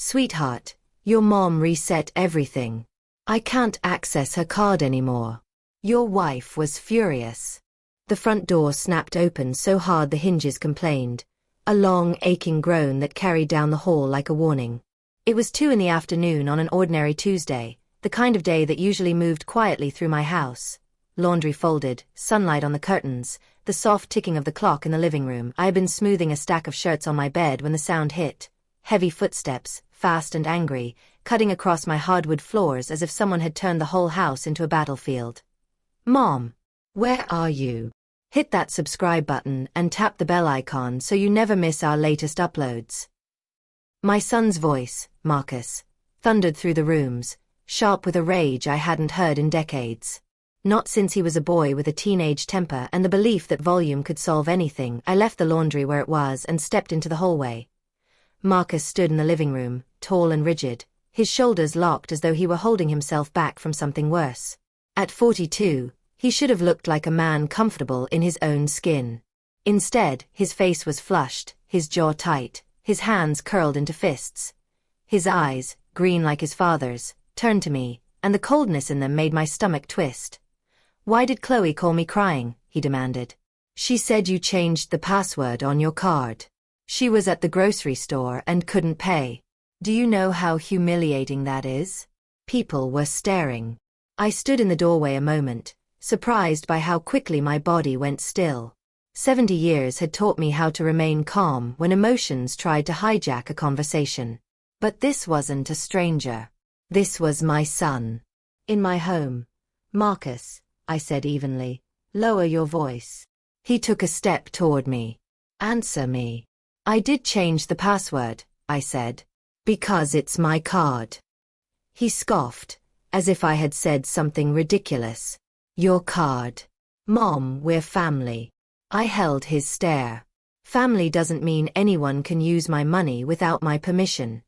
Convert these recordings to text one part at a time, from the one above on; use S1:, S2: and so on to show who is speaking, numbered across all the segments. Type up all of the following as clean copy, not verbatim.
S1: Sweetheart, your mom reset everything. I can't access her card anymore. Your wife was furious. The front door snapped open so hard the hinges complained, a long, aching groan that carried down the hall like a warning. It was 2 in the afternoon on an ordinary Tuesday, the kind of day that usually moved quietly through my house. Laundry folded, sunlight on the curtains, the soft ticking of the clock in the living room. I had been smoothing a stack of shirts on my bed when the sound hit. Heavy footsteps, fast and angry, cutting across my hardwood floors as if someone had turned the whole house into a battlefield. Mom, where are you? Hit that subscribe button and tap the bell icon so you never miss our latest uploads. My son's voice, Marcus, thundered through the rooms, sharp with a rage I hadn't heard in decades. Not since he was a boy with a teenage temper and the belief that volume could solve anything. I left the laundry where it was and stepped into the hallway. Marcus stood in the living room, tall and rigid, his shoulders locked as though he were holding himself back from something worse. At 42, he should have looked like a man comfortable in his own skin. Instead, his face was flushed, his jaw tight, his hands curled into fists. His eyes, green like his father's, turned to me, and the coldness in them made my stomach twist. Why did Chloe call me crying? He demanded. She said you changed the password on your card. She was at the grocery store and couldn't pay. Do you know how humiliating that is? People were staring. I stood in the doorway a moment, surprised by how quickly my body went still. 70 years had taught me how to remain calm when emotions tried to hijack a conversation. But this wasn't a stranger. This was my son. In my home. Marcus, I said evenly, lower your voice. He took a step toward me. Answer me. I did change the password, I said. Because it's my card. He scoffed, as if I had said something ridiculous. Your card. Mom, we're family. I held his stare. Family doesn't mean anyone can use my money without my permission.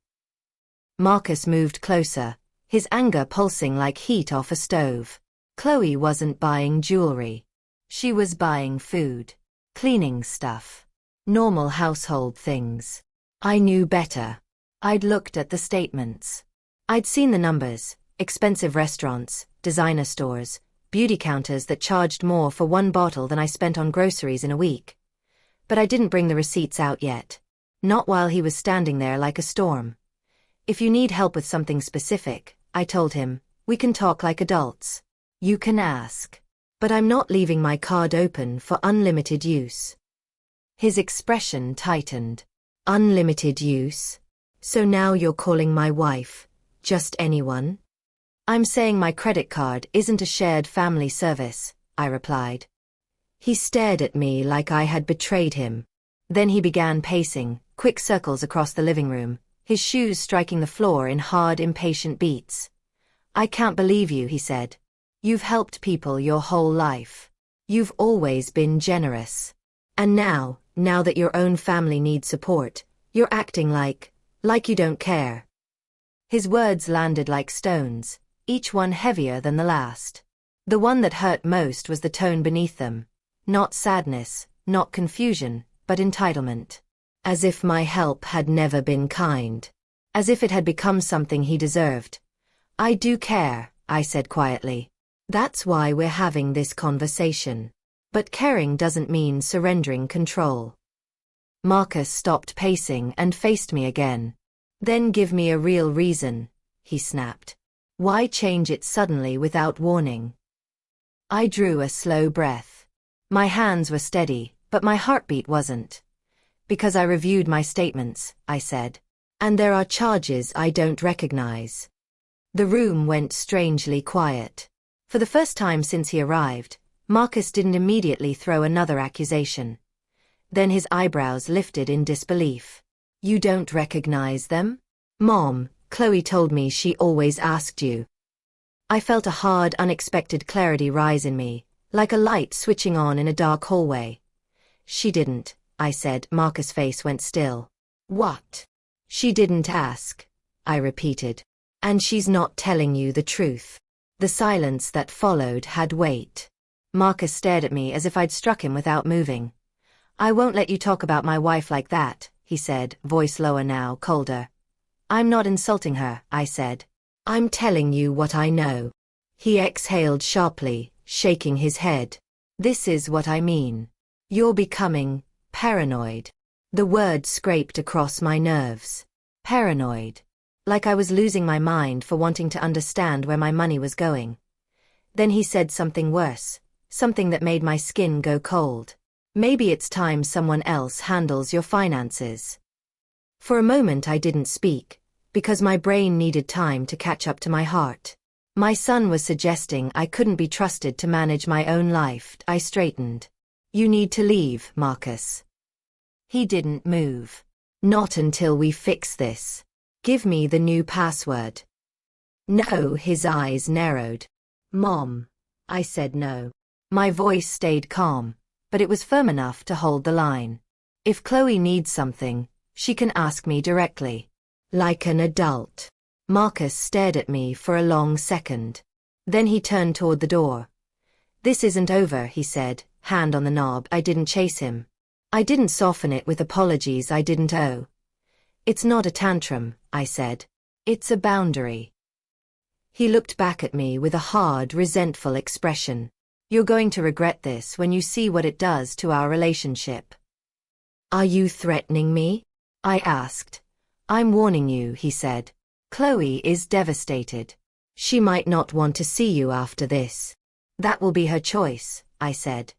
S1: Marcus moved closer, his anger pulsing like heat off a stove. Chloe wasn't buying jewelry. She was buying food. Cleaning stuff. Normal household things. I knew better. I'd looked at the statements. I'd seen the numbers, expensive restaurants, designer stores, beauty counters that charged more for one bottle than I spent on groceries in a week. But I didn't bring the receipts out yet. Not while he was standing there like a storm. If you need help with something specific, I told him, we can talk like adults. You can ask. But I'm not leaving my card open for unlimited use. His expression tightened. Unlimited use? So now you're calling my wife just anyone? I'm saying my credit card isn't a shared family service, I replied. He stared at me like I had betrayed him. Then he began pacing, quick circles across the living room, his shoes striking the floor in hard, impatient beats. I can't believe you, he said. You've helped people your whole life. You've always been generous. And now that your own family needs support, you're acting like you don't care. His words landed like stones, each one heavier than the last. The one that hurt most was the tone beneath them. Not sadness, not confusion, but entitlement. As if my help had never been kind. As if it had become something he deserved. I do care, I said quietly. That's why we're having this conversation. But caring doesn't mean surrendering control. Marcus stopped pacing and faced me again. Then give me a real reason, he snapped. Why change it suddenly without warning? I drew a slow breath. My hands were steady, but my heartbeat wasn't. Because I reviewed my statements, I said. And there are charges I don't recognize. The room went strangely quiet. For the first time since he arrived, Marcus didn't immediately throw another accusation. Then his eyebrows lifted in disbelief. You don't recognize them? Mom, Chloe told me she always asked you. I felt a hard, unexpected clarity rise in me, like a light switching on in a dark hallway. She didn't, I said. Marcus' face went still. What? She didn't ask, I repeated. And she's not telling you the truth. The silence that followed had weight. Marcus stared at me as if I'd struck him without moving. I won't let you talk about my wife like that, he said, voice lower now, colder. I'm not insulting her, I said. I'm telling you what I know. He exhaled sharply, shaking his head. This is what I mean. You're becoming paranoid. The word scraped across my nerves. Paranoid. Like I was losing my mind for wanting to understand where my money was going. Then he said something worse, something that made my skin go cold. Maybe it's time someone else handles your finances. For a moment I didn't speak, because my brain needed time to catch up to my heart. My son was suggesting I couldn't be trusted to manage my own life. I straightened. You need to leave, Marcus. He didn't move. Not until we fix this. Give me the new password. No, his eyes narrowed. Mom. I said no. My voice stayed calm, but it was firm enough to hold the line. If Chloe needs something, she can ask me directly. Like an adult. Marcus stared at me for a long second. Then he turned toward the door. This isn't over, he said, hand on the knob. I didn't chase him. I didn't soften it with apologies I didn't owe. It's not a tantrum, I said. It's a boundary. He looked back at me with a hard, resentful expression. You're going to regret this when you see what it does to our relationship. Are you threatening me? I asked. I'm warning you, he said. Chloe is devastated. She might not want to see you after this. That will be her choice, I said.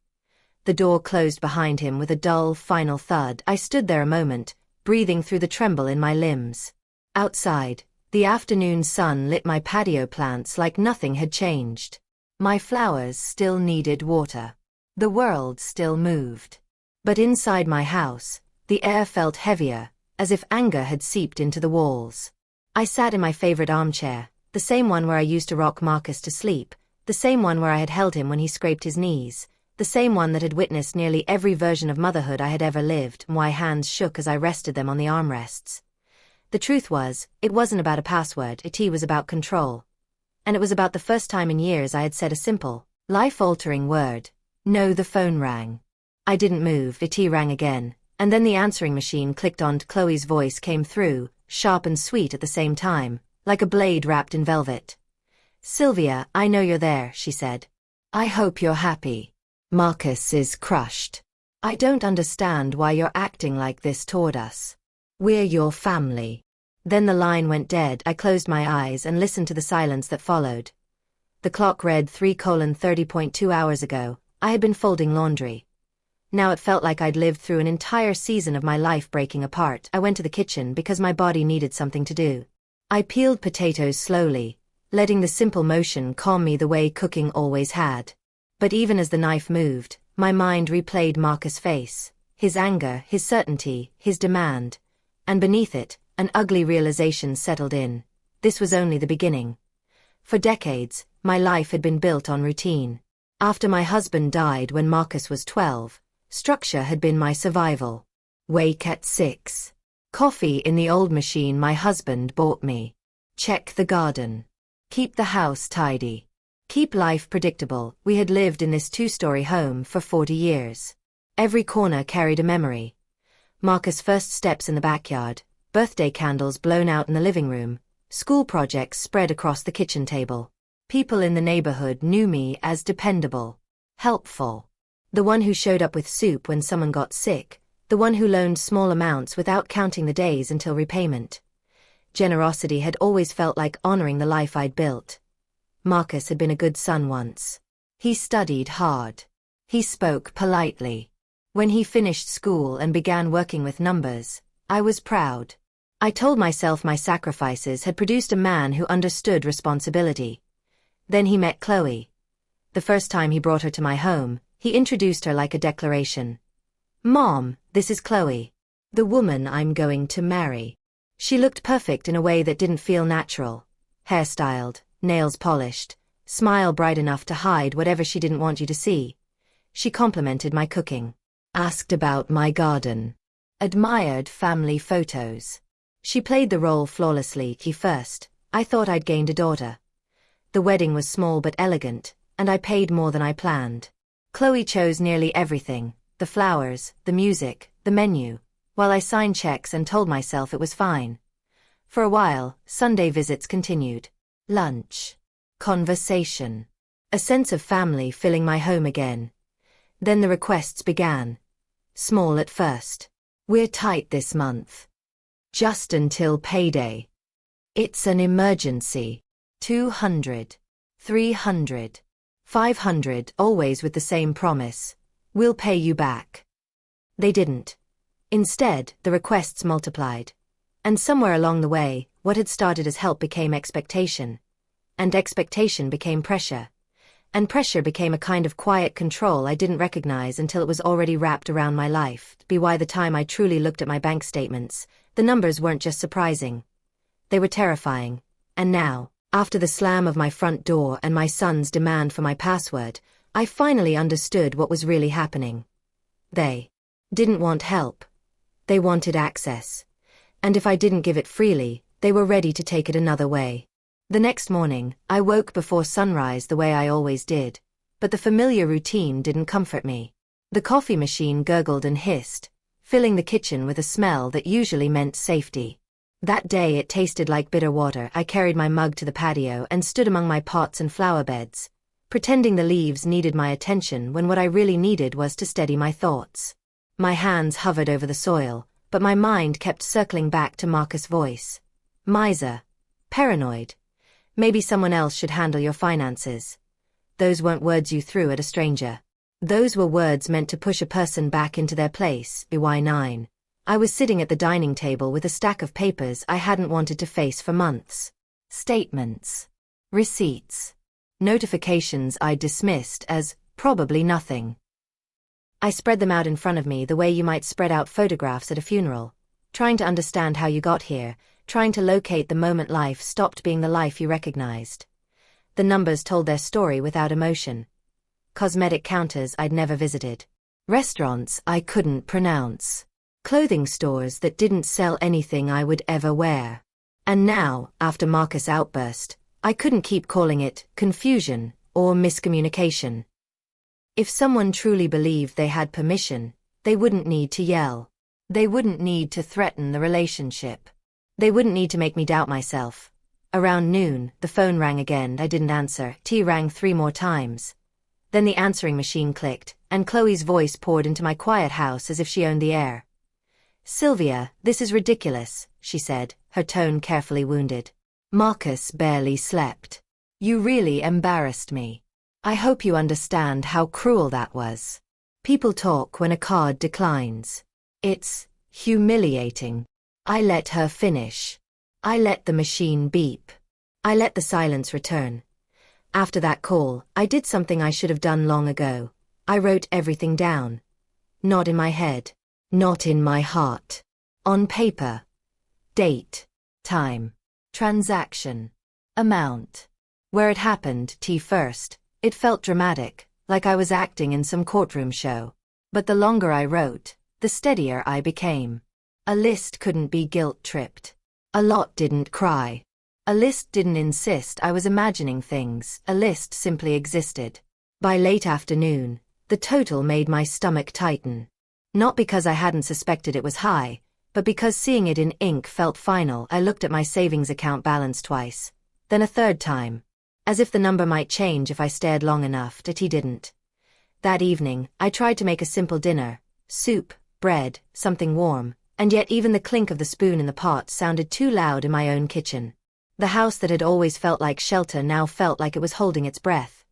S1: The door closed behind him with a dull, final thud. I stood there a moment, breathing through the tremble in my limbs. Outside, the afternoon sun lit my patio plants like nothing had changed. My flowers still needed water. The world still moved. But inside my house, the air felt heavier, as if anger had seeped into the walls. I sat in my favorite armchair, the same one where I used to rock Marcus to sleep, the same one where I had held him when he scraped his knees, the same one that had witnessed nearly every version of motherhood I had ever lived. My hands shook as I rested them on the armrests. The truth was, it wasn't about a password, it was about control. And it was about the first time in years I had said a simple, life-altering word. No, the phone rang. I didn't move, it rang again, and then the answering machine clicked on. Chloe's voice came through, sharp and sweet at the same time, like a blade wrapped in velvet. Sylvia, I know you're there, she said. I hope you're happy. Marcus is crushed. I don't understand why you're acting like this toward us. We're your family. Then the line went dead. I closed my eyes and listened to the silence that followed. The clock read 3:30.2 hours ago. I had been folding laundry. Now it felt like I'd lived through an entire season of my life breaking apart. I went to the kitchen because my body needed something to do. I peeled potatoes slowly, letting the simple motion calm me the way cooking always had. But even as the knife moved, my mind replayed Marcus' face, his anger, his certainty, his demand. And beneath it, an ugly realization settled in. This was only the beginning. For decades, my life had been built on routine. After my husband died when Marcus was 12, structure had been my survival. Wake at 6. Coffee in the old machine my husband bought me. Check the garden. Keep the house tidy. Keep life predictable. We had lived in this 2-story home for 40 years. Every corner carried a memory. Marcus' first steps in the backyard, birthday candles blown out in the living room, school projects spread across the kitchen table. People in the neighborhood knew me as dependable, helpful. The one who showed up with soup when someone got sick, the one who loaned small amounts without counting the days until repayment. Generosity had always felt like honoring the life I'd built. Marcus had been a good son once. He studied hard. He spoke politely. When he finished school and began working with numbers, I was proud. I told myself my sacrifices had produced a man who understood responsibility. Then he met Chloe. The first time he brought her to my home, he introduced her like a declaration. Mom, this is Chloe. The woman I'm going to marry. She looked perfect in a way that didn't feel natural. Hairstyled, nails polished, smile bright enough to hide whatever she didn't want you to see. She complimented my cooking. Asked about my garden. Admired family photos. She played the role flawlessly. First, I thought I'd gained a daughter. The wedding was small but elegant, and I paid more than I planned. Chloe chose nearly everything, the flowers, the music, the menu, while I signed checks and told myself it was fine. For a while, Sunday visits continued. Lunch. Conversation. A sense of family filling my home again. Then the requests began. Small at first. We're tight this month. Just until payday. It's an emergency. 200. 300. 500, always with the same promise. We'll pay you back. They didn't. Instead, the requests multiplied. And somewhere along the way, what had started as help became expectation. And expectation became pressure. And pressure became a kind of quiet control I didn't recognize until it was already wrapped around my life. By the time I truly looked at my bank statements, the numbers weren't just surprising. They were terrifying. And now, after the slam of my front door and my son's demand for my password, I finally understood what was really happening. They didn't want help. They wanted access. And if I didn't give it freely, they were ready to take it another way. The next morning, I woke before sunrise the way I always did, but the familiar routine didn't comfort me. The coffee machine gurgled and hissed, filling the kitchen with a smell that usually meant safety. That day it tasted like bitter water. I carried my mug to the patio and stood among my pots and flower beds, pretending the leaves needed my attention when what I really needed was to steady my thoughts. My hands hovered over the soil, but my mind kept circling back to Marcus' voice. Miser. Paranoid. Maybe someone else should handle your finances. Those weren't words you threw at a stranger. Those were words meant to push a person back into their place. By 9. I was sitting at the dining table with a stack of papers I hadn't wanted to face for months. Statements. Receipts. Notifications I dismissed as probably nothing. I spread them out in front of me the way you might spread out photographs at a funeral, trying to understand how you got here, trying to locate the moment life stopped being the life you recognized. The numbers told their story without emotion. Cosmetic counters I'd never visited. Restaurants I couldn't pronounce. Clothing stores that didn't sell anything I would ever wear. And now, after Marcus' outburst, I couldn't keep calling it confusion or miscommunication. If someone truly believed they had permission, they wouldn't need to yell. They wouldn't need to threaten the relationship. They wouldn't need to make me doubt myself. Around noon, the phone rang again. I didn't answer. T rang 3 more times. Then the answering machine clicked, and Chloe's voice poured into my quiet house as if she owned the air. Sylvia, this is ridiculous, she said, her tone carefully wounded. Marcus barely slept. You really embarrassed me. I hope you understand how cruel that was. People talk when a card declines. It's humiliating. I let her finish. I let the machine beep. I let the silence return. After that call, I did something I should have done long ago. I wrote everything down. Not in my head. Not in my heart. On paper. Date. Time. Transaction. Amount. Where it happened, T first. It felt dramatic, like I was acting in some courtroom show. But the longer I wrote, the steadier I became. A list couldn't be guilt-tripped. A lot didn't cry. A list didn't insist I was imagining things. A list simply existed. By late afternoon, the total made my stomach tighten. Not because I hadn't suspected it was high, but because seeing it in ink felt final. I looked at my savings account balance twice, then a third time. As if the number might change if I stared long enough, but he didn't. That evening, I tried to make a simple dinner. Soup, bread, something warm, and yet even the clink of the spoon in the pot sounded too loud in my own kitchen. The house that had always felt like shelter now felt like it was holding its breath.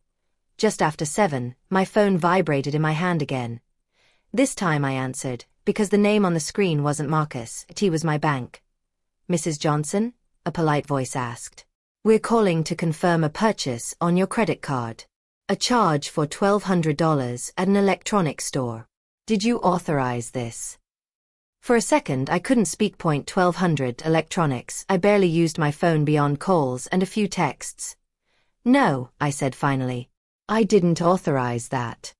S1: Just after 7, my phone vibrated in my hand again. This time I answered, because the name on the screen wasn't Marcus, T was my bank. Mrs. Johnson? A polite voice asked. We're calling to confirm a purchase on your credit card. A charge for $1,200 at an electronics store. Did you authorize this? For a second I couldn't speak. $1,200 electronics. I barely used my phone beyond calls and a few texts. No, I said finally. I didn't authorize that.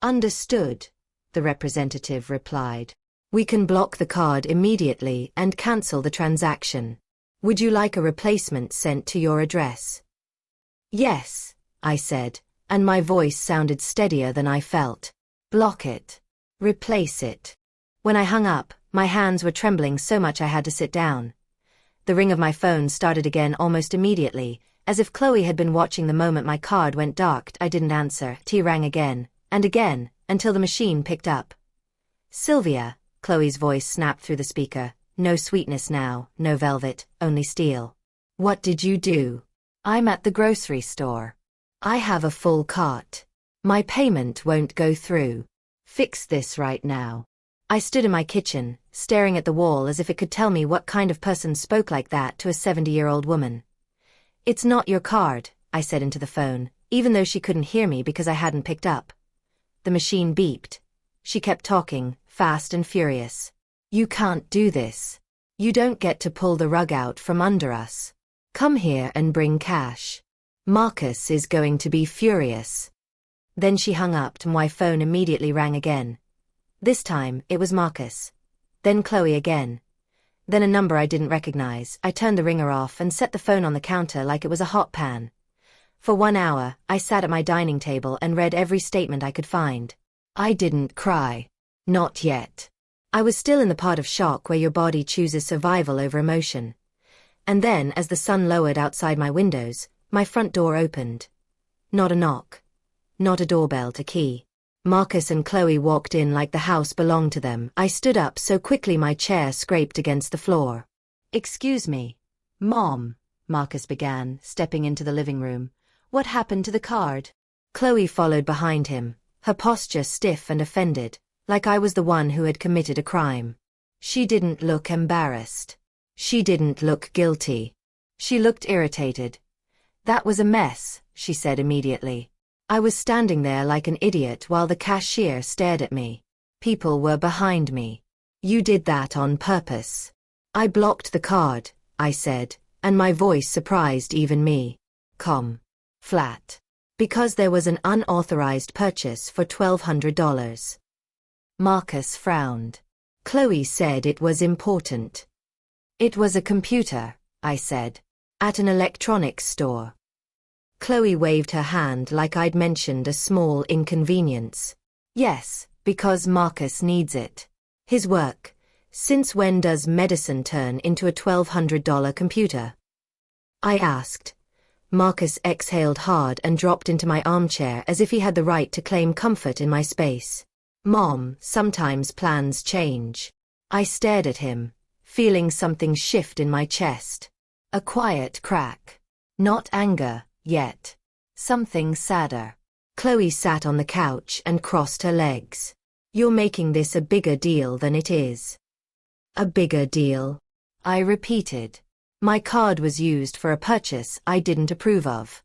S1: Understood, the representative replied. We can block the card immediately and cancel the transaction. Would you like a replacement sent to your address? Yes, I said, and my voice sounded steadier than I felt. Block it. Replace it. When I hung up, my hands were trembling so much I had to sit down. The ring of my phone started again almost immediately, as if Chloe had been watching the moment my card went dark. I didn't answer. T rang again, and again, until the machine picked up. Sylvia, Chloe's voice snapped through the speaker. No sweetness now, no velvet, only steel. What did you do? I'm at the grocery store. I have a full cart. My payment won't go through. Fix this right now. I stood in my kitchen, staring at the wall as if it could tell me what kind of person spoke like that to a 70-year-old woman. It's not your card, I said into the phone, even though she couldn't hear me because I hadn't picked up. The machine beeped. She kept talking, fast and furious. You can't do this. You don't get to pull the rug out from under us. Come here and bring cash. Marcus is going to be furious. Then she hung up and my phone immediately rang again. This time, it was Marcus. Then Chloe again. Then a number I didn't recognize. I turned the ringer off and set the phone on the counter like it was a hot pan. For 1 hour, I sat at my dining table and read every statement I could find. I didn't cry. Not yet. I was still in the part of shock where your body chooses survival over emotion. And then, as the sun lowered outside my windows, my front door opened. Not a knock. Not a doorbell to key. Marcus and Chloe walked in like the house belonged to them. I stood up so quickly my chair scraped against the floor. Excuse me. Mom, Marcus began, stepping into the living room. What happened to the card? Chloe followed behind him, her posture stiff and offended, like I was the one who had committed a crime. She didn't look embarrassed. She didn't look guilty. She looked irritated. That was a mess, she said immediately. I was standing there like an idiot while the cashier stared at me. People were behind me. You did that on purpose. I blocked the card, I said, and my voice surprised even me. Flat. Because there was an unauthorized purchase for $1,200. Marcus frowned. Chloe said it was important. It was a computer, I said. At an electronics store. Chloe waved her hand like I'd mentioned a small inconvenience. Yes, because Marcus needs it. His work. Since when does medicine turn into a $1,200 computer? I asked. Marcus exhaled hard and dropped into my armchair as if he had the right to claim comfort in my space. Mom, sometimes plans change. I stared at him, feeling something shift in my chest. A quiet crack. Not anger. Yet. Something sadder. Chloe sat on the couch and crossed her legs. You're making this a bigger deal than it is. A bigger deal? I repeated. My card was used for a purchase I didn't approve of.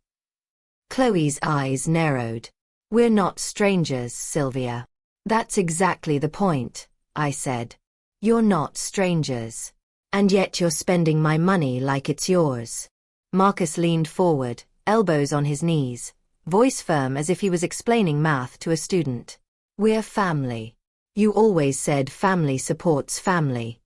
S1: Chloe's eyes narrowed. We're not strangers, Sylvia. That's exactly the point, I said. You're not strangers. And yet you're spending my money like it's yours. Marcus leaned forward, elbows on his knees, voice firm as if he was explaining math to a student. We're family. You always said family supports family.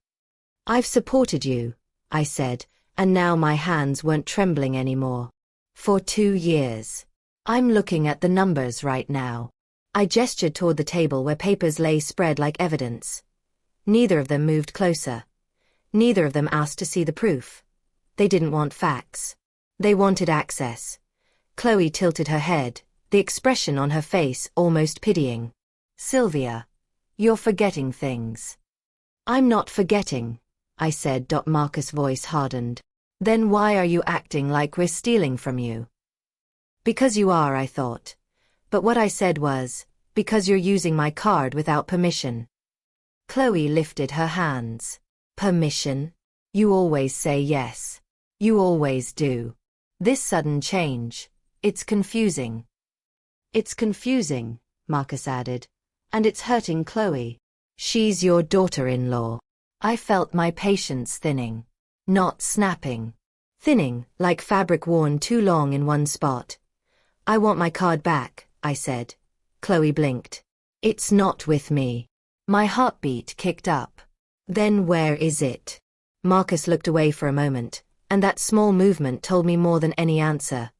S1: I've supported you, I said, and now my hands weren't trembling anymore. For 2 years. I'm looking at the numbers right now. I gestured toward the table where papers lay spread like evidence. Neither of them moved closer. Neither of them asked to see the proof. They didn't want facts. They wanted access. Chloe tilted her head, the expression on her face almost pitying. Sylvia, you're forgetting things. I'm not forgetting, I said. Marcus' voice hardened. Then why are you acting like we're stealing from you? Because you are, I thought. But what I said was, because you're using my card without permission. Chloe lifted her hands. Permission? You always say yes. You always do. This sudden change, it's confusing. It's confusing, Marcus added. And it's hurting Chloe. She's your daughter-in-law. I felt my patience thinning. Not snapping. Thinning, like fabric worn too long in one spot. I want my card back, I said. Chloe blinked. It's not with me. My heartbeat kicked up. Then where is it? Marcus looked away for a moment, and that small movement told me more than any answer.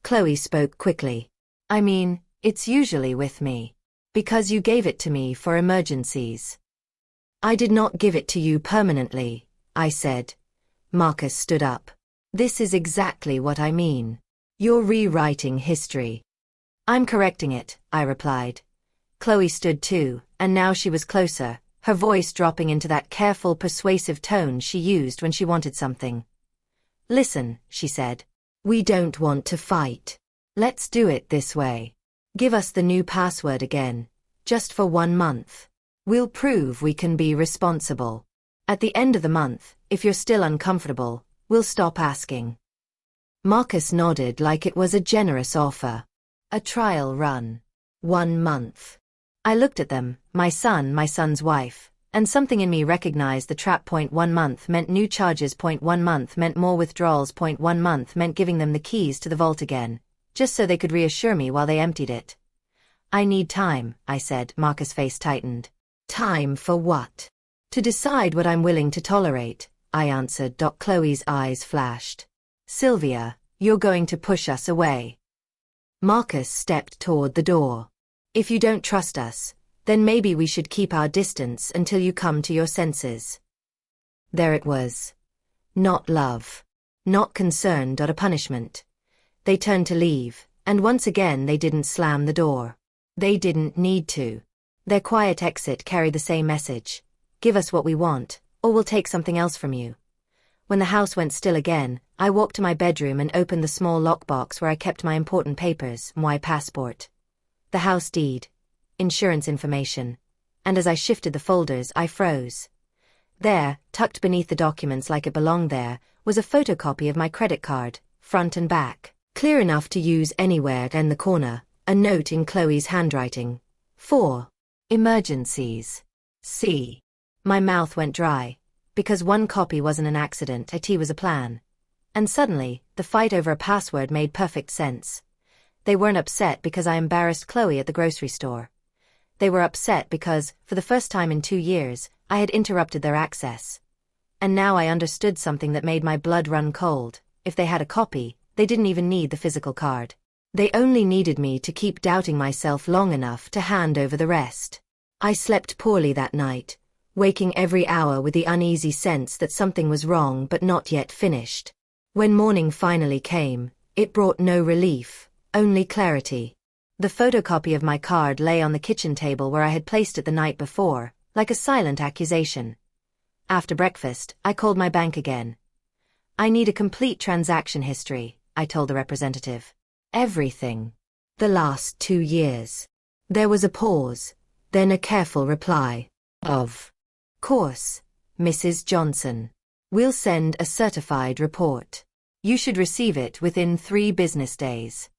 S1: Chloe spoke quickly. I mean, it's usually with me. Because you gave it to me for emergencies. I did not give it to you permanently, I said. Marcus stood up. This is exactly what I mean. You're rewriting history. I'm correcting it, I replied. Chloe stood too, and now she was closer, her voice dropping into that careful, persuasive tone she used when she wanted something. Listen, she said. We don't want to fight. Let's do it this way. Give us the new password again, just for 1 month. We'll prove we can be responsible. At the end of the month, if you're still uncomfortable, we'll stop asking. Marcus nodded like it was a generous offer. A trial run. 1 month. I looked at them, my son's wife, and something in me recognized the trap. 1 month meant new charges. 1 month meant more withdrawals. 1 month meant giving them the keys to the vault again, just so they could reassure me while they emptied it. I need time, I said. Marcus' face tightened. Time for what? To decide what I'm willing to tolerate, I answered. Chloe's eyes flashed. Sylvia, you're going to push us away. Marcus stepped toward the door. If you don't trust us, then maybe we should keep our distance until you come to your senses. There it was. Not love. Not concern. A punishment. They turned to leave, and once again they didn't slam the door. They didn't need to. Their quiet exit carried the same message. Give us what we want, or we'll take something else from you. When the house went still again, I walked to my bedroom and opened the small lockbox where I kept my important papers, my passport, the house deed, insurance information, and as I shifted the folders, I froze. There, tucked beneath the documents like it belonged there, was a photocopy of my credit card, front and back, clear enough to use anywhere. In the corner, a note in Chloe's handwriting. 4. Emergencies. C. My mouth went dry, because one copy wasn't an accident, it was a plan. And suddenly, the fight over a password made perfect sense. They weren't upset because I embarrassed Chloe at the grocery store. They were upset because, for the first time in 2 years, I had interrupted their access. And now I understood something that made my blood run cold. If they had a copy, they didn't even need the physical card. They only needed me to keep doubting myself long enough to hand over the rest. I slept poorly that night, waking every hour with the uneasy sense that something was wrong but not yet finished. When morning finally came, it brought no relief, only clarity. The photocopy of my card lay on the kitchen table where I had placed it the night before, like a silent accusation. After breakfast, I called my bank again. I need a complete transaction history, I told the representative. Everything. The last 2 years. There was a pause, then a careful reply. Of course, Mrs. Johnson. We'll send a certified report. You should receive it within 3 business days.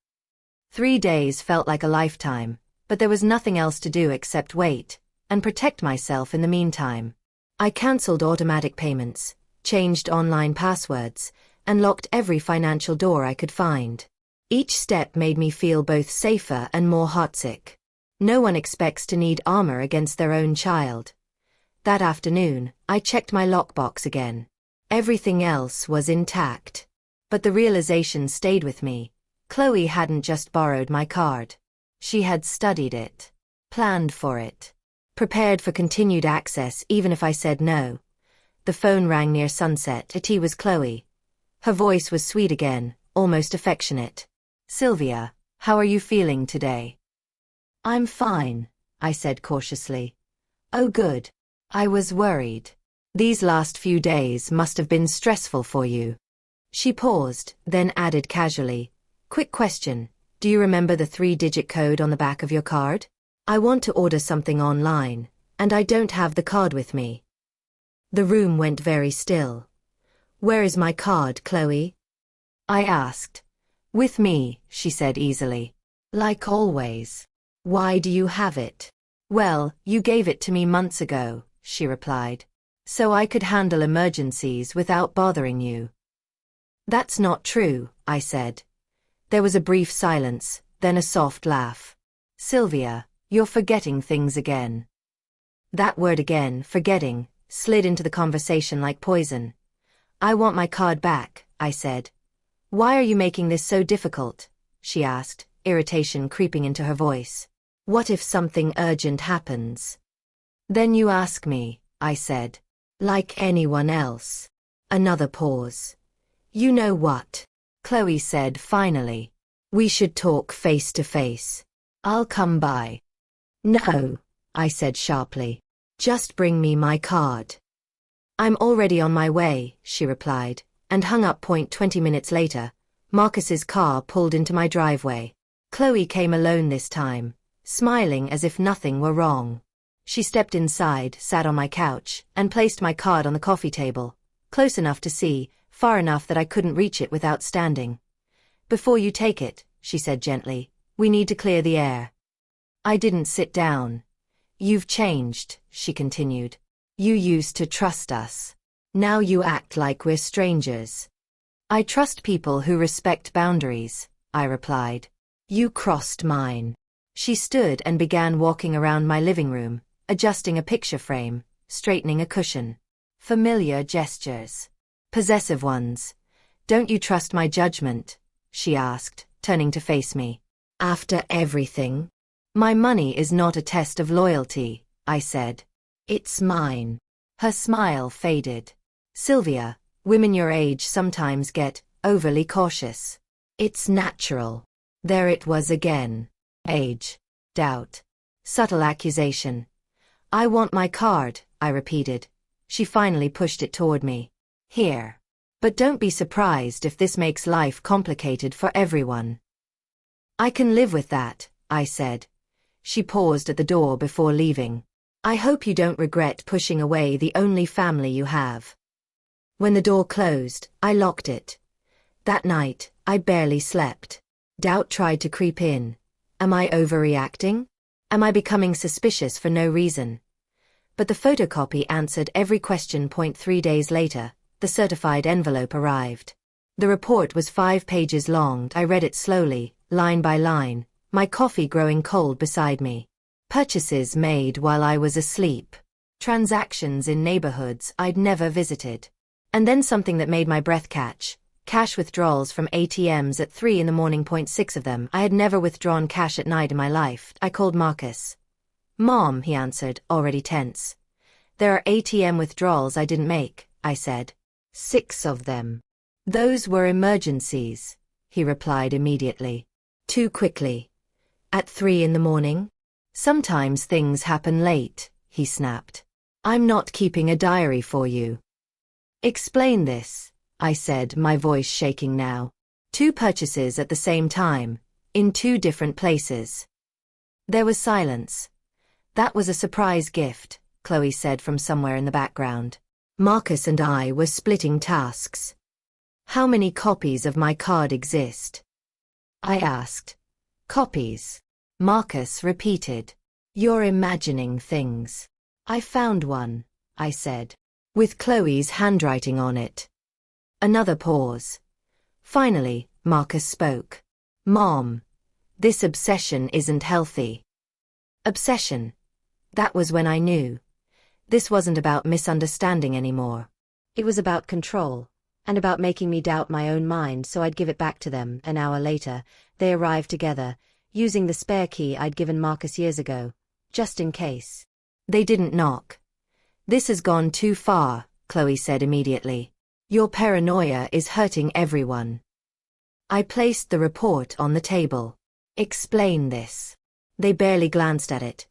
S1: 3 days felt like a lifetime, but there was nothing else to do except wait, and protect myself in the meantime. I cancelled automatic payments, changed online passwords, and locked every financial door I could find. Each step made me feel both safer and more heartsick. No one expects to need armor against their own child. That afternoon, I checked my lockbox again. Everything else was intact. But the realization stayed with me. Chloe hadn't just borrowed my card. She had studied it, planned for it, prepared for continued access even if I said no. The phone rang near sunset. It was Chloe. Her voice was sweet again, almost affectionate. Sylvia, how are you feeling today? I'm fine, I said cautiously. Oh good. I was worried. These last few days must have been stressful for you. She paused, then added casually, quick question, do you remember the 3-digit code on the back of your card? I want to order something online, and I don't have the card with me. The room went very still. Where is my card, Chloe? I asked. With me, she said easily. Like always. Why do you have it? Well, you gave it to me months ago, she replied. So I could handle emergencies without bothering you. That's not true, I said. There was a brief silence, then a soft laugh. Sylvia, you're forgetting things again. That word again, forgetting, slid into the conversation like poison. I want my card back, I said. Why are you making this so difficult? She asked, irritation creeping into her voice. What if something urgent happens? Then you ask me, I said. Like anyone else. Another pause. You know what? Chloe said finally. We should talk face to face. I'll come by. No, I said sharply. Just bring me my card. I'm already on my way, she replied, and hung up. 20 minutes later, Marcus's car pulled into my driveway. Chloe came alone this time, smiling as if nothing were wrong. She stepped inside, sat on my couch, and placed my card on the coffee table, close enough to see, far enough that I couldn't reach it without standing. Before you take it, she said gently, we need to clear the air. I didn't sit down. You've changed, she continued. You used to trust us. Now you act like we're strangers. I trust people who respect boundaries, I replied. You crossed mine. She stood and began walking around my living room, adjusting a picture frame, straightening a cushion. Familiar gestures. Possessive ones. Don't you trust my judgment? She asked, turning to face me. After everything? My money is not a test of loyalty, I said. It's mine. Her smile faded. Sylvia, women your age sometimes get overly cautious. It's natural. There it was again. Age. Doubt. Subtle accusation. I want my card, I repeated. She finally pushed it toward me. Here. But don't be surprised if this makes life complicated for everyone. I can live with that, I said. She paused at the door before leaving. I hope you don't regret pushing away the only family you have. When the door closed, I locked it. That night, I barely slept. Doubt tried to creep in. Am I overreacting? Am I becoming suspicious for no reason? But the photocopy answered every question. 3 days later, the certified envelope arrived. The report was 5 pages long. I read it slowly, line by line, my coffee growing cold beside me. Purchases made while I was asleep. Transactions in neighborhoods I'd never visited. And then something that made my breath catch. Cash withdrawals from ATMs at 3 in the morning. 6 of them. I had never withdrawn cash at night in my life. I called Marcus. Mom, he answered, already tense. There are ATM withdrawals I didn't make, I said. 6 of them. Those were emergencies, he replied immediately. Too quickly. At 3 in the morning? Sometimes things happen late, he snapped. I'm not keeping a diary for you. Explain this, I said, my voice shaking now. 2 purchases at the same time, in 2 different places. There was silence. That was a surprise gift, Chloe said from somewhere in the background. Marcus and I were splitting tasks. How many copies of my card exist? I asked. Copies. Marcus repeated. You're imagining things. I found one, I said, with Chloe's handwriting on it. Another pause. Finally, Marcus spoke. Mom, this obsession isn't healthy. Obsession. That was when I knew. This wasn't about misunderstanding anymore. It was about control, and about making me doubt my own mind so I'd give it back to them. An hour later, they arrived together, using the spare key I'd given Marcus years ago, just in case. They didn't knock. This has gone too far, Chloe said immediately. Your paranoia is hurting everyone. I placed the report on the table. Explain this. They barely glanced at it.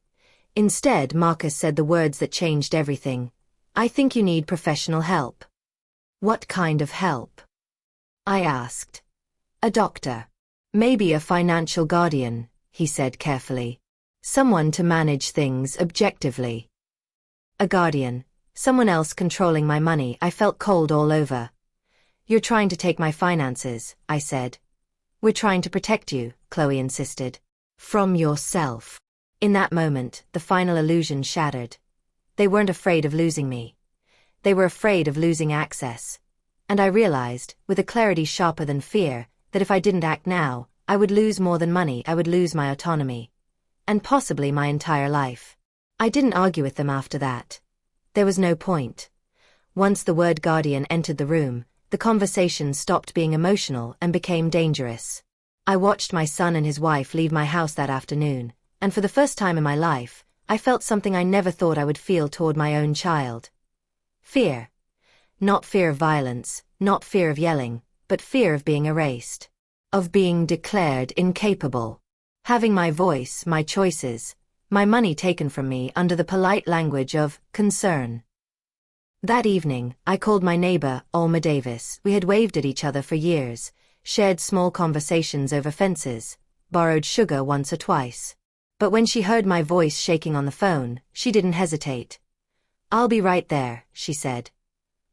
S1: Instead, Marcus said the words that changed everything. I think you need professional help. What kind of help? I asked. A doctor. Maybe a financial guardian, he said carefully. Someone to manage things objectively. A guardian. Someone else controlling my money. I felt cold all over. You're trying to take my finances, I said. We're trying to protect you, Chloe insisted. From yourself. In that moment, the final illusion shattered. They weren't afraid of losing me. They were afraid of losing access. And I realized, with a clarity sharper than fear, that if I didn't act now, I would lose more than money. I would lose my autonomy. And possibly my entire life. I didn't argue with them after that. There was no point. Once the word guardian entered the room, the conversation stopped being emotional and became dangerous. I watched my son and his wife leave my house that afternoon, and for the first time in my life, I felt something I never thought I would feel toward my own child. Fear. Not fear of violence, not fear of yelling, but fear of being erased. Of being declared incapable. Having my voice, my choices, my money taken from me under the polite language of concern. That evening, I called my neighbor, Alma Davis. We had waved at each other for years, shared small conversations over fences, borrowed sugar once or twice. But when she heard my voice shaking on the phone, she didn't hesitate. "I'll be right there," she said.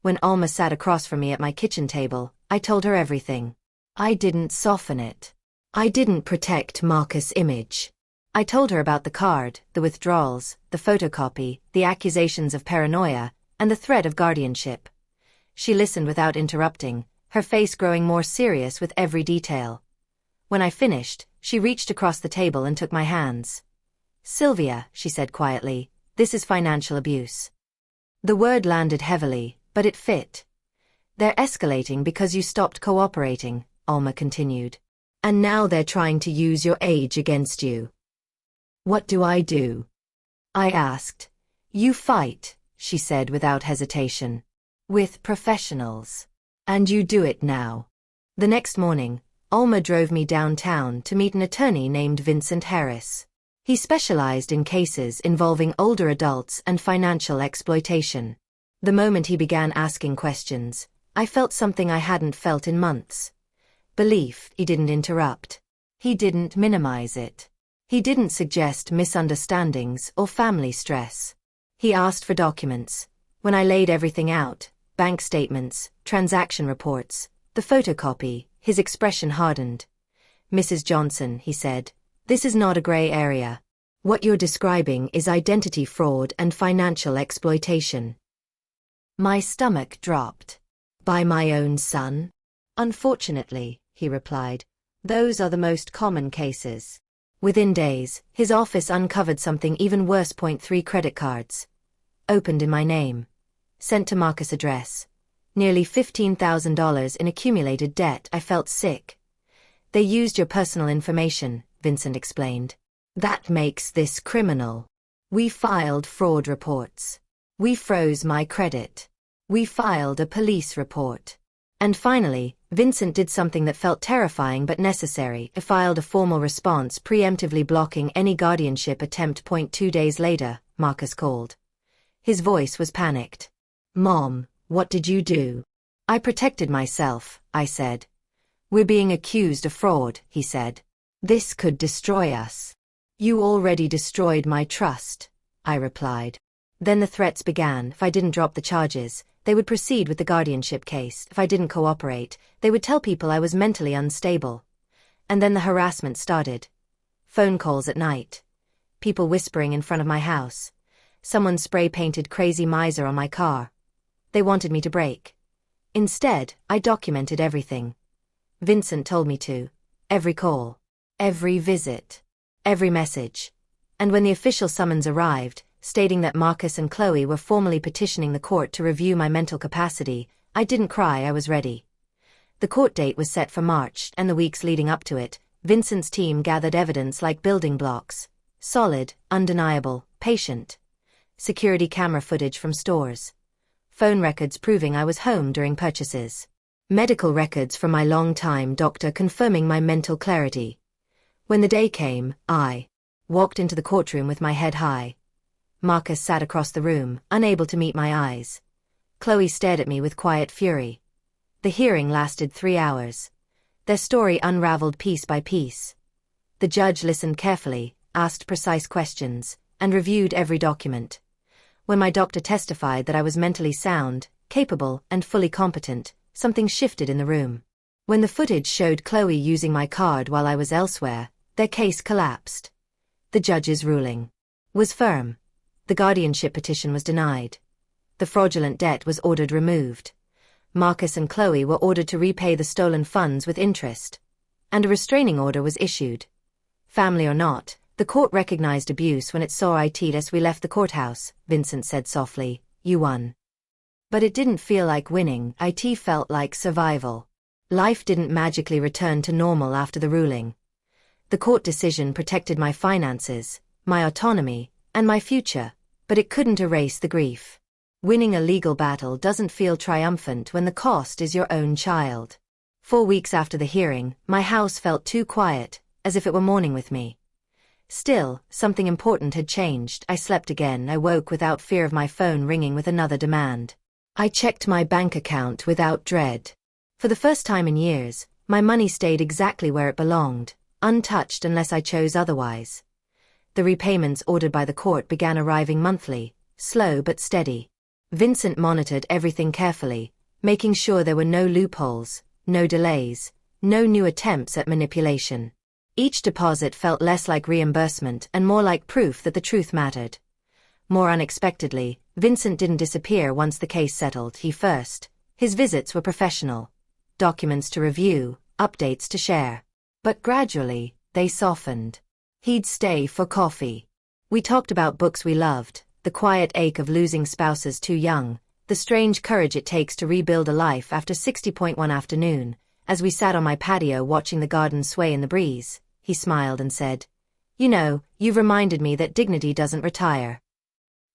S1: When Alma sat across from me at my kitchen table, I told her everything. I didn't soften it. I didn't protect Marcus' image. I told her about the card, the withdrawals, the photocopy, the accusations of paranoia, and the threat of guardianship. She listened without interrupting, her face growing more serious with every detail. When I finished, she reached across the table and took my hands. "Sylvia," she said quietly, "this is financial abuse." The word landed heavily, but it fit. "They're escalating because you stopped cooperating," Alma continued. "And now they're trying to use your age against you." "What do I do?" I asked. "You fight," she said without hesitation. "With professionals. And you do it now." The next morning, Alma drove me downtown to meet an attorney named Vincent Harris. He specialized in cases involving older adults and financial exploitation. The moment he began asking questions, I felt something I hadn't felt in months. Belief. He didn't interrupt. He didn't minimize it. He didn't suggest misunderstandings or family stress. He asked for documents. When I laid everything out, bank statements, transaction reports, the photocopy, his expression hardened. "Mrs. Johnson," he said, "this is not a gray area. What you're describing is identity fraud and financial exploitation." My stomach dropped. "By my own son?" "Unfortunately," he replied, "those are the most common cases." Within days, his office uncovered something even worse. 3 credit cards. Opened in my name. Sent to Marcus' address. Nearly $15,000 in accumulated debt. I felt sick. "They used your personal information," Vincent explained. "That makes this criminal. We filed fraud reports. We froze my credit. We filed a police report." And finally, Vincent did something that felt terrifying but necessary. He filed a formal response preemptively blocking any guardianship attempt. 2 days later, Marcus called. His voice was panicked. "Mom, what did you do?" "I protected myself," I said. "We're being accused of fraud," he said. "This could destroy us." "You already destroyed my trust," I replied. Then the threats began. If I didn't drop the charges, they would proceed with the guardianship case. If I didn't cooperate, they would tell people I was mentally unstable. And then the harassment started. Phone calls at night. People whispering in front of my house. Someone spray-painted "crazy miser" on my car. They wanted me to break. Instead, I documented everything. Vincent told me to. Every call. Every visit. Every message. And when the official summons arrived, stating that Marcus and Chloe were formally petitioning the court to review my mental capacity, I didn't cry. I was ready. The court date was set for March, and the weeks leading up to it, Vincent's team gathered evidence like building blocks. Solid, undeniable, patient. Security camera footage from stores. Phone records proving I was home during purchases. Medical records from my long-time doctor confirming my mental clarity. When the day came, I walked into the courtroom with my head high. Marcus sat across the room, unable to meet my eyes. Chloe stared at me with quiet fury. The hearing lasted 3 hours. Their story unraveled piece by piece. The judge listened carefully, asked precise questions, and reviewed every document. When my doctor testified that I was mentally sound, capable, and fully competent, something shifted in the room. When the footage showed Chloe using my card while I was elsewhere, their case collapsed. The judge's ruling was firm. The guardianship petition was denied. The fraudulent debt was ordered removed. Marcus and Chloe were ordered to repay the stolen funds with interest. And a restraining order was issued. Family or not, the court recognized abuse when it saw it. As we left the courthouse, Vincent said softly, "You won." But it didn't feel like winning. It felt like survival. Life didn't magically return to normal after the ruling. The court decision protected my finances, my autonomy, and my future, but it couldn't erase the grief. Winning a legal battle doesn't feel triumphant when the cost is your own child. 4 weeks after the hearing, my house felt too quiet, as if it were mourning with me. Still, something important had changed. I slept again. I woke without fear of my phone ringing with another demand. I checked my bank account without dread. For the first time in years, my money stayed exactly where it belonged, untouched unless I chose otherwise. The repayments ordered by the court began arriving monthly, slow but steady. Vincent monitored everything carefully, making sure there were no loopholes, no delays, no new attempts at manipulation. Each deposit felt less like reimbursement and more like proof that the truth mattered. More unexpectedly, Vincent didn't disappear once the case settled. His visits were professional. Documents to review, updates to share. But gradually, they softened. He'd stay for coffee. We talked about books we loved, the quiet ache of losing spouses too young, the strange courage it takes to rebuild a life after 60.1 afternoon. As we sat on my patio watching the garden sway in the breeze, he smiled and said, "You know, you've reminded me that dignity doesn't retire."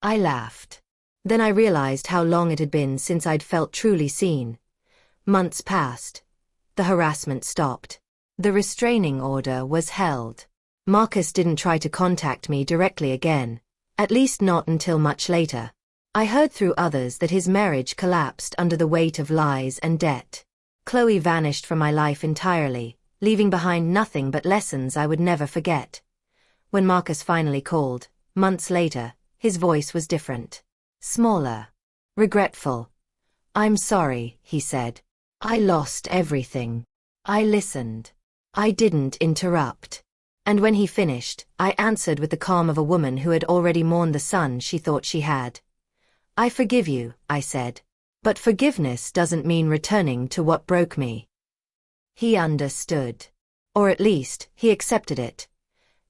S1: I laughed. Then I realized how long it had been since I'd felt truly seen. Months passed. The harassment stopped. The restraining order was held. Marcus didn't try to contact me directly again, at least not until much later. I heard through others that his marriage collapsed under the weight of lies and debt. Chloe vanished from my life entirely, leaving behind nothing but lessons I would never forget. When Marcus finally called, months later, his voice was different. Smaller. Regretful. "I'm sorry," he said. "I lost everything." I listened. I didn't interrupt. And when he finished, I answered with the calm of a woman who had already mourned the son she thought she had. "I forgive you," I said. "But forgiveness doesn't mean returning to what broke me." He understood. Or at least, he accepted it.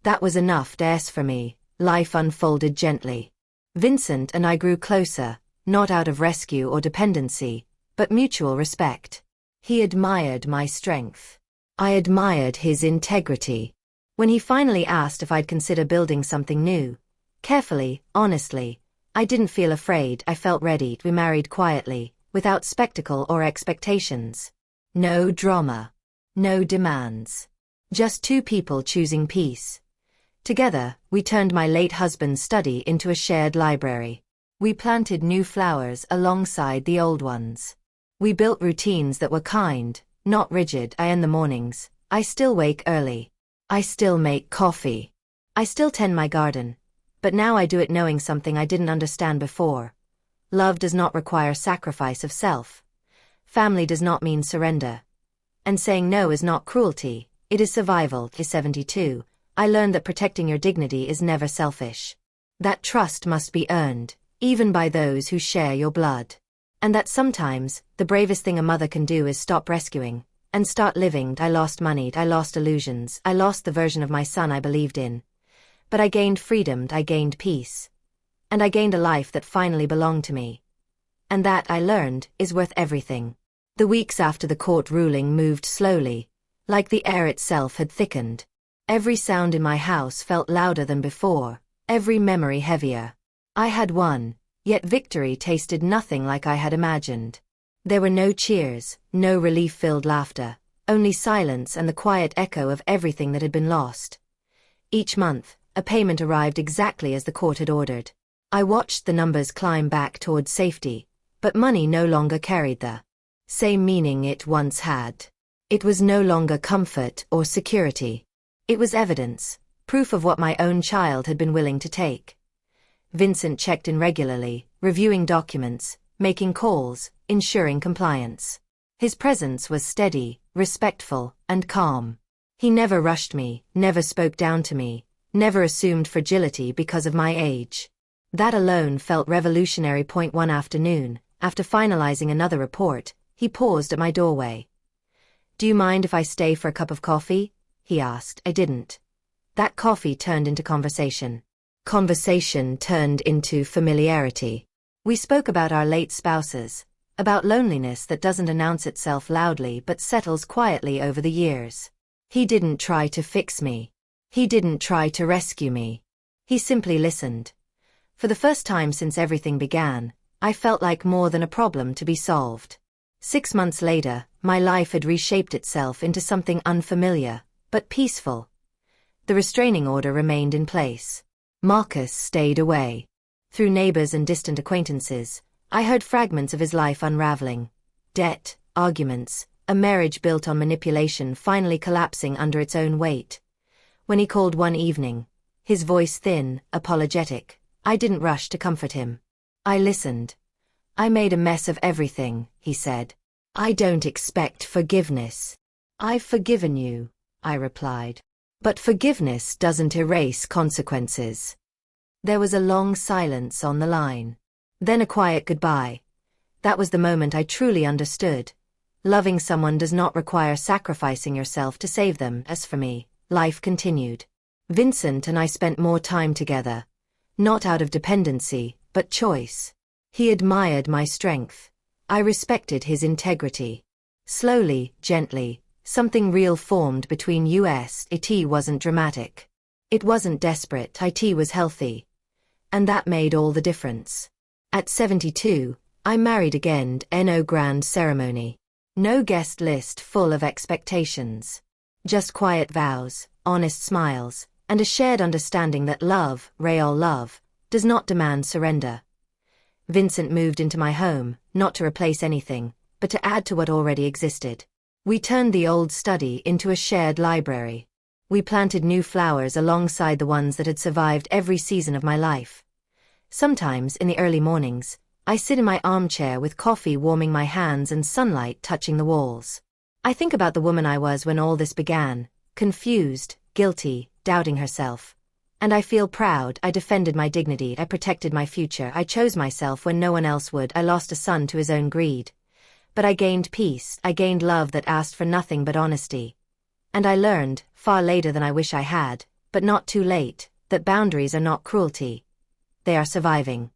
S1: That was enough for me. Life unfolded gently. Vincent and I grew closer, not out of rescue or dependency, but mutual respect. He admired my strength. I admired his integrity. When he finally asked if I'd consider building something new, carefully, honestly, I didn't feel afraid. I felt ready. We married quietly, without spectacle or expectations. No drama. No demands. Just two people choosing peace. Together, we turned my late husband's study into a shared library. We planted new flowers alongside the old ones. We built routines that were kind, not rigid. I end the mornings. I still wake early. I still make coffee. I still tend my garden. But now I do it knowing something I didn't understand before. Love does not require sacrifice of self. Family does not mean surrender. And saying no is not cruelty, it is survival. 72. I learned that protecting your dignity is never selfish. That trust must be earned, even by those who share your blood. And that sometimes, the bravest thing a mother can do is stop rescuing, and start living. I lost money, I lost illusions, I lost the version of my son I believed in. But I gained freedom, I gained peace. And I gained a life that finally belonged to me. And that, I learned, is worth everything. The weeks after the court ruling moved slowly, like the air itself had thickened. Every sound in my house felt louder than before, every memory heavier. I had won, yet victory tasted nothing like I had imagined. There were no cheers, no relief-filled laughter, only silence and the quiet echo of everything that had been lost. Each month, a payment arrived exactly as the court had ordered. I watched the numbers climb back towards safety, but money no longer carried the same meaning it once had. It was no longer comfort or security. It was evidence, proof of what my own child had been willing to take. Vincent checked in regularly, reviewing documents, making calls, ensuring compliance. His presence was steady, respectful, and calm. He never rushed me, never spoke down to me, never assumed fragility because of my age. That alone felt revolutionary. One afternoon, after finalizing another report, he paused at my doorway. "Do you mind if I stay for a cup of coffee?" he asked. I didn't. That coffee turned into conversation. Conversation turned into familiarity. We spoke about our late spouses, about loneliness that doesn't announce itself loudly but settles quietly over the years. He didn't try to fix me. He didn't try to rescue me. He simply listened. For the first time since everything began, I felt like more than a problem to be solved. 6 months later, my life had reshaped itself into something unfamiliar, but peaceful. The restraining order remained in place. Marcus stayed away. Through neighbors and distant acquaintances, I heard fragments of his life unraveling. Debt, arguments, a marriage built on manipulation finally collapsing under its own weight. When he called one evening, his voice thin, apologetic, I didn't rush to comfort him. I listened. "I made a mess of everything," he said. "I don't expect forgiveness." "I've forgiven you," I replied. "But forgiveness doesn't erase consequences." There was a long silence on the line. Then a quiet goodbye. That was the moment I truly understood. Loving someone does not require sacrificing yourself to save them. As for me, life continued. Vincent and I spent more time together. Not out of dependency, but choice. He admired my strength. I respected his integrity. Slowly, gently, something real formed between us. It wasn't dramatic. It wasn't desperate. It was healthy. And that made all the difference. At 72, I married again. No grand ceremony. No guest list full of expectations. Just quiet vows, honest smiles, and a shared understanding that love, real love, does not demand surrender. Vincent moved into my home, not to replace anything, but to add to what already existed. We turned the old study into a shared library. We planted new flowers alongside the ones that had survived every season of my life. Sometimes, in the early mornings, I sit in my armchair with coffee warming my hands and sunlight touching the walls. I think about the woman I was when all this began, confused, guilty, doubting herself. And I feel proud. I defended my dignity, I protected my future, I chose myself when no one else would. I lost a son to his own greed. But I gained peace, I gained love that asked for nothing but honesty. And I learned, far later than I wish I had, but not too late, that boundaries are not cruelty. They are surviving.